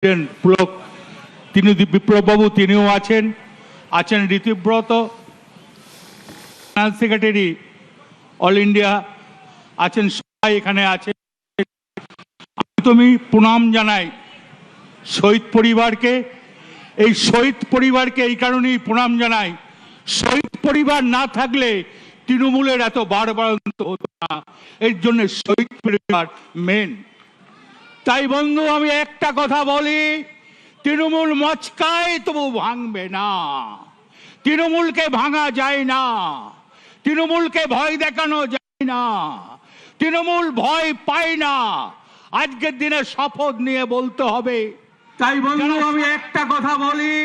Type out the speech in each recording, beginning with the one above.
পুলক তিনি বিপ্লববাবু তিনিও আছেন, আছেন ঋতিব্রত সেক্রেটারি অল ইন্ডিয়া আছেন, সবাই এখানে আছেন। আমি প্রণাম জানাই শহীদ পরিবারকে। এই শহীদ পরিবারকে এই কারণেই প্রণাম জানাই, শহীদ পরিবার না থাকলে তৃণমূলের এত বাড়বাড়ন্ত হতো না। এর জন্য শহীদ পরিবার মেন। তাই বন্ধু আমি একটা কথা বলি, তৃণমূল মচকায় তবু ভাঙবে না, তৃণমূলকে ভাঙা যায় না, তৃণমূলকে ভয় দেখানো যায় না, তৃণমূল ভয় পায় না। আজকের দিনে শপথ নিয়ে বলতে হবে। তাই বন্ধু আমি একটা কথা বলি,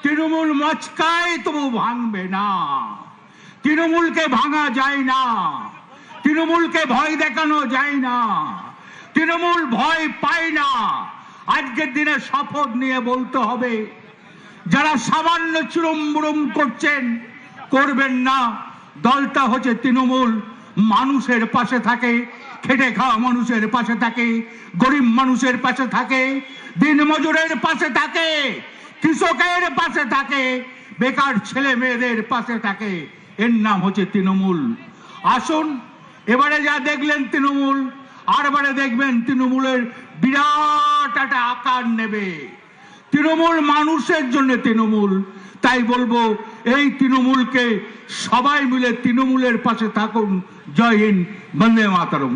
তৃণমূল মচকায় তবু ভাঙবে না, তৃণমূলকে ভাঙা যায় না, তৃণমূলকে ভয় দেখানো যায় না, তৃণমূল ভয় পায় না। আজকের দিনে শপথ নিয়ে বলতে হবে, যারা সামান্য চুরুম করছেন করবেন না। দলটা হচ্ছে তৃণমূল, মানুষের পাশে থাকে, খেটে খাওয়া মানুষের পাশে থাকে, গরিব মানুষের পাশে থাকে, দিনমজুরের পাশে থাকে, কৃষকের পাশে থাকে, বেকার ছেলে মেয়েদের পাশে থাকে। এর নাম হচ্ছে তৃণমূল। আসুন এবারে যা দেখলেন তৃণমূল, আরবারে দেখবেন তৃণমূলের বিরাট একটা আকার নেবে। তৃণমূল মানুষের জন্য তৃণমূল। তাই বলবো এই তৃণমূলকে সবাই মিলে তৃণমূলের পাশে থাকুন। জয় হিন্দ, বন্দে মাতরম।